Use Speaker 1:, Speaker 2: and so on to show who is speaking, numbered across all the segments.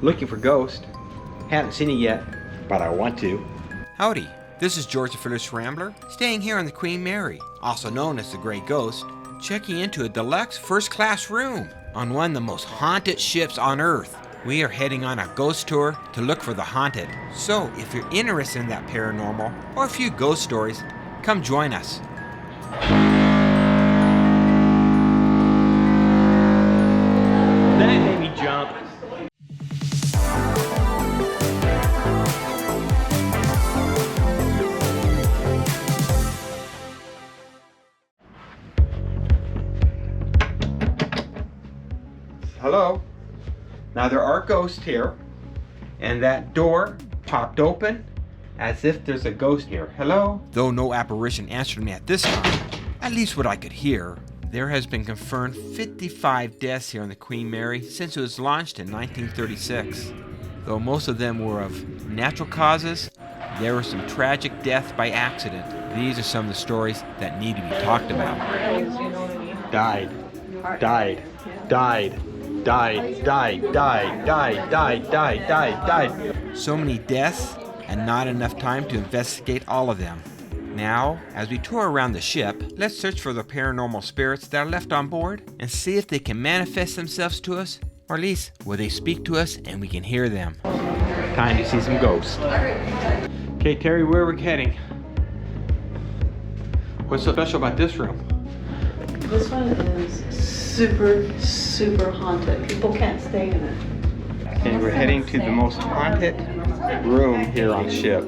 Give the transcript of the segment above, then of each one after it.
Speaker 1: looking for ghosts. Haven't seen it yet, but I want to.
Speaker 2: Howdy, this is George the Fearless Rambler, staying here on the Queen Mary, also known as the Grey Ghost, checking into a deluxe first-class room on one of the most haunted ships on Earth. We are heading on a ghost tour to look for the haunted. So, if you're interested in that paranormal or a few ghost stories, come join us.
Speaker 1: That made me jump. Hello. Now there are ghosts here, and that door popped open as if there's a ghost here. Hello?
Speaker 2: Though no apparition answered me at this time, at least what I could hear, there has been confirmed 55 deaths here on the Queen Mary since it was launched in 1936. Though most of them were of natural causes, there were some tragic deaths by accident. These are some of the stories that need to be talked about.
Speaker 1: Died.
Speaker 2: So many deaths and not enough time to investigate all of them. Now, as we tour around the ship, let's search for the paranormal spirits that are left on board and see if they can manifest themselves to us, or at least will they speak to us and we can hear them.
Speaker 1: Time to see some ghosts. Okay, Terry, where are we heading? What's so special about this room?
Speaker 3: This one is super haunted. People can't stay in it.
Speaker 1: And we're heading to the most haunted room here on ship,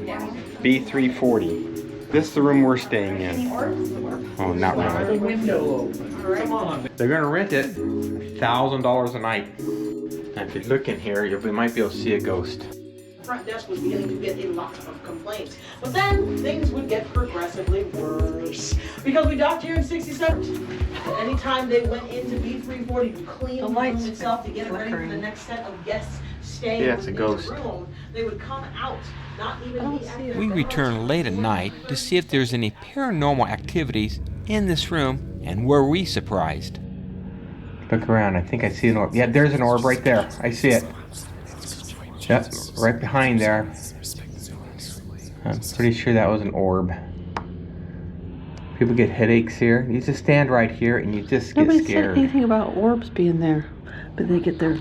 Speaker 1: B340. This is the room we're staying in. Oh, not really. They're gonna rent it $1,000 a night. And if you look in here, you might be able to see a ghost.
Speaker 4: Front desk was beginning to get a lot of complaints, but then things would get progressively worse because we docked here in '67. Anytime they went into B340 to clean the room itself to get it ready for the next set of guests staying
Speaker 1: Yeah, it's a ghost.
Speaker 4: the room, they would come out, not even be
Speaker 2: We return late at night to see if there's any paranormal activities in this room, and were we surprised?
Speaker 1: Look around, I think I see an orb. Yeah, there's an orb right there. I see it. Yep, right behind there. I'm pretty sure that was an orb. People get headaches here. You just stand right here and you just get
Speaker 3: Nobody
Speaker 1: scared.
Speaker 3: said anything about orbs being there, but they get their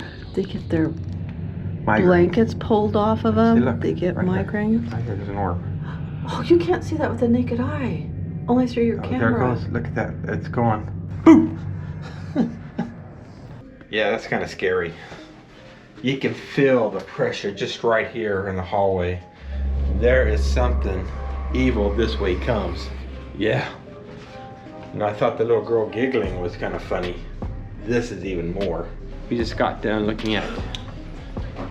Speaker 1: Migraine.
Speaker 3: blankets pulled off of them.
Speaker 1: See, look,
Speaker 3: They get
Speaker 1: right there.
Speaker 3: migraines.
Speaker 1: Right here, there's an orb.
Speaker 3: Oh, you can't see that with the naked eye. Only through your
Speaker 1: Oh,
Speaker 3: camera.
Speaker 1: there it goes. Look at that. It's going. Boom! Yeah, that's kind of scary. You can feel the pressure just right here in the hallway. There is something evil this way comes. Yeah. And I thought the little girl giggling was kind of funny. This is even more. We just got done looking at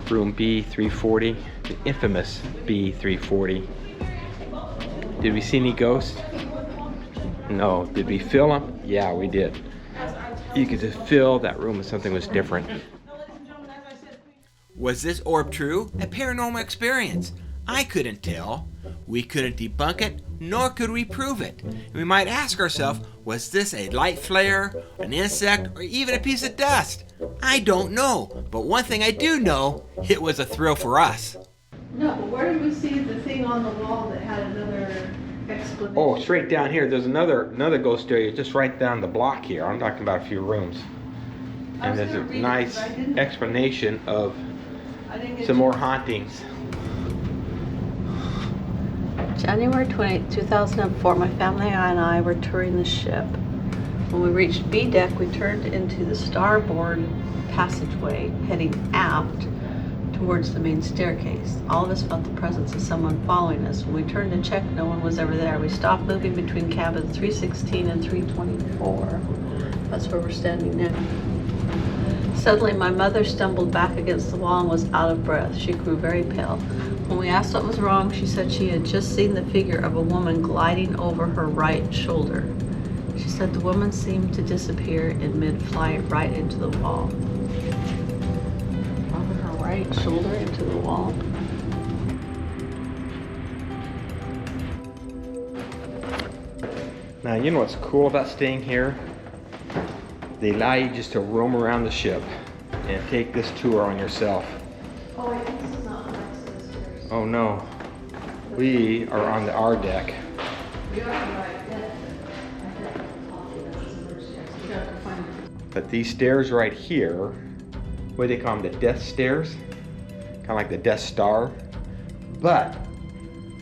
Speaker 1: room B340, the infamous B340. Did we see any ghosts? No. Did we feel them? Yeah, we did. You could just feel that room, something was different.
Speaker 2: Was this orb true? A paranormal experience? I couldn't tell. We couldn't debunk it, nor could we prove it. We might ask ourselves, was this a light flare, an insect, or even a piece of dust? I don't know, but one thing I do know, it was a thrill for us.
Speaker 3: No, but where did we see the thing on the wall that had another explanation?
Speaker 1: Oh, straight down here, there's another ghost area just right down the block here. I'm talking about a few rooms. And there's a nice explanation of some more hauntings.
Speaker 3: January 28, 2004, my family and I were touring the ship. When we reached B deck, we turned into the starboard passageway, heading aft towards the main staircase. All of us felt the presence of someone following us. When we turned to check, no one was ever there. We stopped moving between cabins 316 and 324. That's where we're standing now. Suddenly, my mother stumbled back against the wall and was out of breath. She grew very pale. When we asked what was wrong, she said she had just seen the figure of a woman gliding over her right shoulder. She said the woman seemed to disappear in mid-flight right into the wall. Over her right shoulder into the wall.
Speaker 1: Now, you know what's cool about staying here? They allow you just to roam around the ship and take this tour on yourself.
Speaker 3: Oh, wait, this is not next to the stairs.
Speaker 1: Oh no. We are on the R deck.
Speaker 3: We are on the right deck. I think this is the stairs. We have to find it.
Speaker 1: But these stairs right here, what do they call them? The death stairs? Kind of like the Death Star. But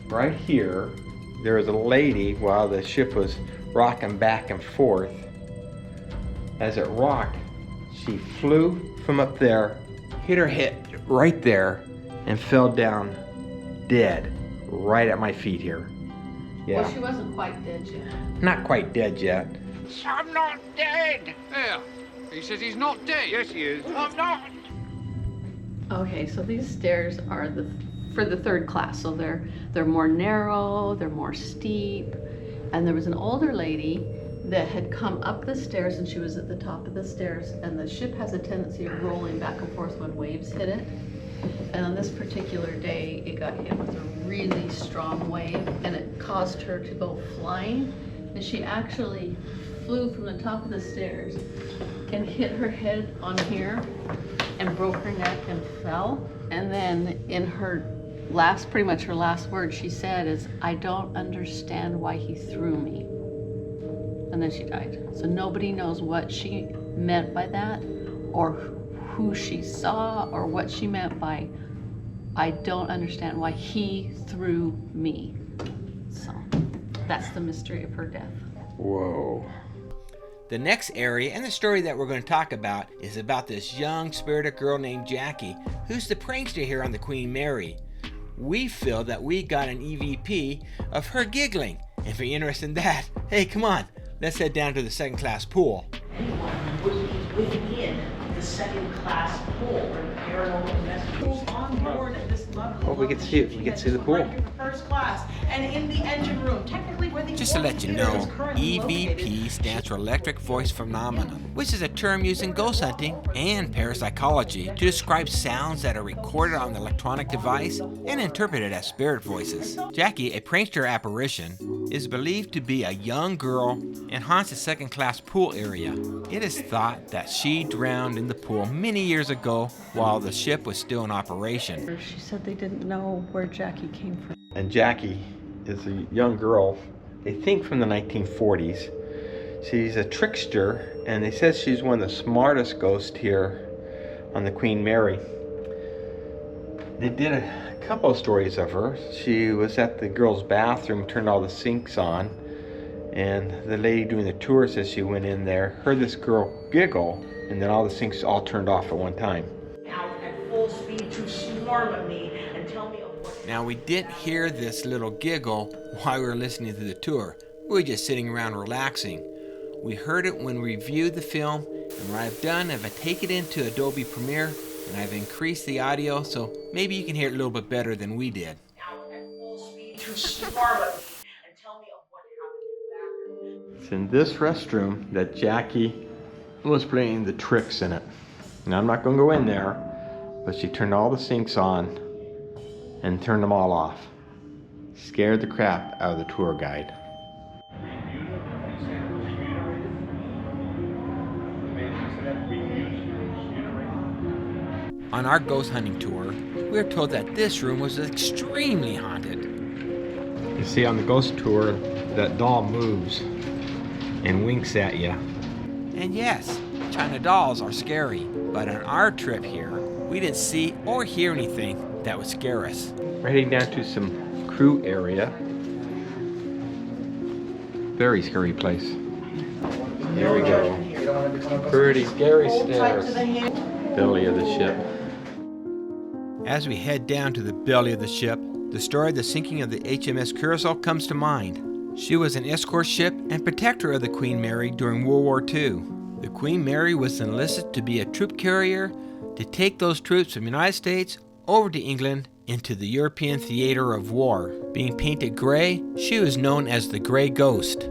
Speaker 1: right here, there was a lady while the ship was rocking back and forth. As it rocked, she flew from up there, hit her head right there, and fell down dead right at my feet here. Yeah.
Speaker 3: Well, she wasn't quite dead yet.
Speaker 1: Not quite dead yet.
Speaker 5: I'm not dead.
Speaker 6: There. He says he's not dead.
Speaker 5: Yes, he is.
Speaker 6: I'm not.
Speaker 3: Okay, so these stairs are for the third class. So they're more narrow, they're more steep. And there was an older lady that had come up the stairs, and she was at the top of the stairs, and the ship has a tendency of rolling back and forth when waves hit it. And on this particular day, it got hit with a really strong wave, and it caused her to go flying. And she actually flew from the top of the stairs and hit her head on here and broke her neck and fell. And then in her pretty much her last word she said is, "I don't understand why he threw me." And then she died. So nobody knows what she meant by that, or who she saw, or what she meant by, "I don't understand why he threw me." So that's the mystery of her death.
Speaker 1: Whoa.
Speaker 2: The next area and the story that we're going to talk about is about this young spirited girl named Jackie, who's the prankster here on the Queen Mary. We feel that we got an EVP of her giggling. And if you're interested in that, hey, come on, let's head down to the second class pool.
Speaker 4: Anyone was within the second class pool where the paranormal investigators on board at this level.
Speaker 1: Oh, we can see it. We can see the pool.
Speaker 4: First class, and in the engine room, technically where the
Speaker 2: Just to let you
Speaker 4: theater
Speaker 2: know,
Speaker 4: is currently
Speaker 2: EVP
Speaker 4: located.
Speaker 2: stands for Electric Voice Phenomenon, which is a term used in ghost hunting and parapsychology to describe sounds that are recorded on the electronic device and interpreted as spirit voices. Jackie, a prankster apparition, is believed to be a young girl and haunts the second class pool area. It is thought that she drowned in the pool many years ago while the ship was still in operation.
Speaker 3: She said they didn't know where Jackie came from.
Speaker 1: And Jackie is a young girl, they think from the 1940s. She's a trickster, and they said she's one of the smartest ghosts here on the Queen Mary. They did a couple of stories of her. She was at the girls' bathroom, turned all the sinks on, and the lady doing the tour says she went in there, heard this girl giggle, and then all the sinks all turned off at one time.
Speaker 4: Out at full speed to swarm at me and tell me of what.
Speaker 2: Now, we didn't hear this little giggle while we were listening to the tour. We were just sitting around relaxing. We heard it when we reviewed the film, and what I've done is I've taken it into Adobe Premiere and I've increased the audio so maybe you can hear it a little bit better than we did.
Speaker 4: Out at full speed to swarm at me and tell me of what happened in the bathroom.
Speaker 1: It's in this restroom that Jackie was playing the tricks in it. Now, I'm not going to go in there, but she turned all the sinks on and turned them all off. Scared the crap out of the tour guide.
Speaker 2: On our ghost hunting tour, we were told that this room was extremely haunted.
Speaker 1: You see on the ghost tour, that doll moves and winks at you.
Speaker 2: And yes, China dolls are scary, but on our trip here, we didn't see or hear anything that would scare us.
Speaker 1: We're heading down to some crew area. Very scary place. Here we go. Pretty scary stairs. Belly of the ship.
Speaker 2: As we head down to the belly of the ship, the story of the sinking of the HMS Curacao comes to mind. She was an escort ship and protector of the Queen Mary during World War II. The Queen Mary was enlisted to be a troop carrier to take those troops from the United States over to England into the European theater of war. Being painted gray, she was known as the Grey Ghost.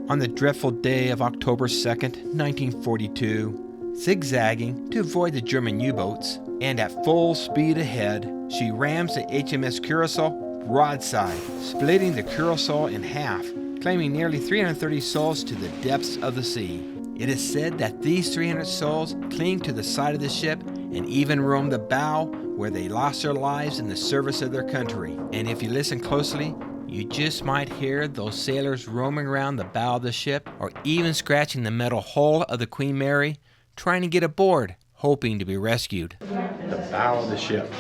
Speaker 2: On the dreadful day of October 2nd, 1942, zigzagging to avoid the German U-boats, and at full speed ahead, she rams the HMS Curacao broadside, splitting the Curacao in half, claiming nearly 330 souls to the depths of the sea. It is said that these 300 souls cling to the side of the ship and even roamed the bow where they lost their lives in the service of their country. And if you listen closely, you just might hear those sailors roaming around the bow of the ship, or even scratching the metal hull of the Queen Mary, trying to get aboard, hoping to be rescued.
Speaker 1: The bow of the ship.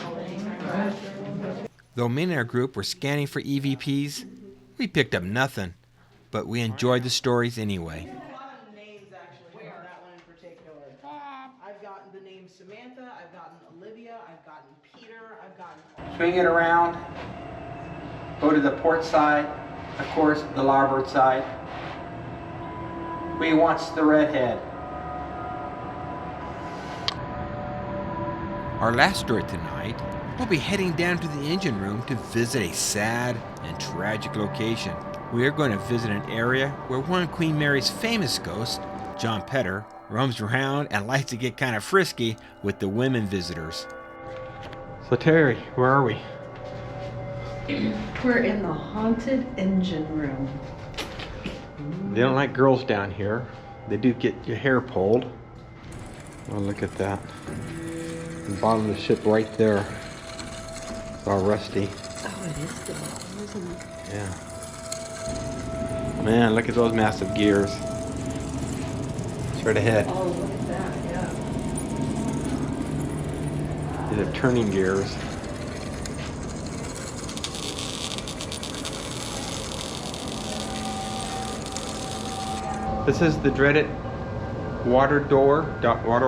Speaker 2: Though many in our group were scanning for EVPs, we picked up nothing, but we enjoyed the stories anyway.
Speaker 4: A lot of names actually on that one in particular. I've gotten the name Samantha, I've gotten Olivia, I've gotten Peter, I've gotten...
Speaker 1: Swing it around. Go to the port side. Of course, the larboard side. We wants the redhead.
Speaker 2: Our last story tonight, we'll be heading down to the engine room to visit a sad and tragic location. We are going to visit an area where one of Queen Mary's famous ghosts, John Petter, roams around and likes to get kind of frisky with the women visitors.
Speaker 1: So Terry, where are we?
Speaker 3: We're in the haunted engine room.
Speaker 1: They don't like girls down here. They do get your hair pulled. Oh, look at that. The bottom of the ship right there. It's all rusty.
Speaker 3: Oh, it is the bottom, isn't it?
Speaker 1: Yeah. Man, look at those massive gears. Straight ahead.
Speaker 3: Oh, look at that, yeah.
Speaker 1: These are turning gears. This is the dreaded water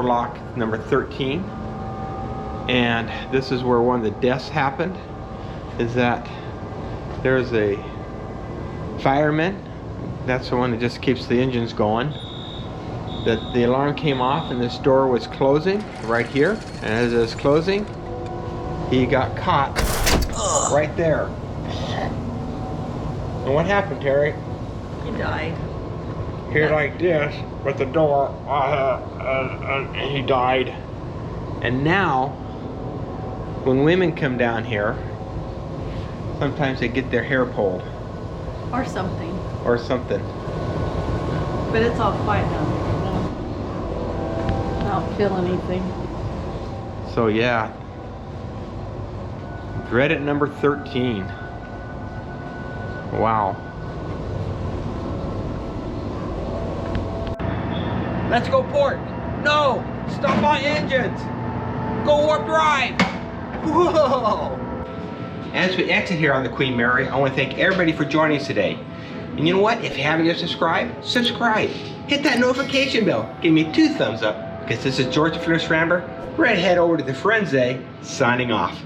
Speaker 1: lock number 13. And this is where one of the deaths happened. Is that there's a fireman. That's the one that just keeps the engines going. That the alarm came off and this door was closing right here. And as it was closing, he got caught right there. And what happened, Terry?
Speaker 3: He died.
Speaker 1: Here like this with the door, and he died. And now, when women come down here, sometimes they get their hair pulled.
Speaker 3: Or something.
Speaker 1: Or something.
Speaker 3: But it's all quiet down there. I don't feel anything.
Speaker 1: So yeah, dreaded number 13. Wow. Let's go port. No, stop my engines. Go warp drive. Whoa. As we exit here on the Queen Mary, I want to thank everybody for joining us today. And you know what? If you haven't yet subscribed, subscribe. Hit that notification bell. Give me 2 thumbs up. Because this is George the Fearless Rambler. We're going to head over to the Frenzy, signing off.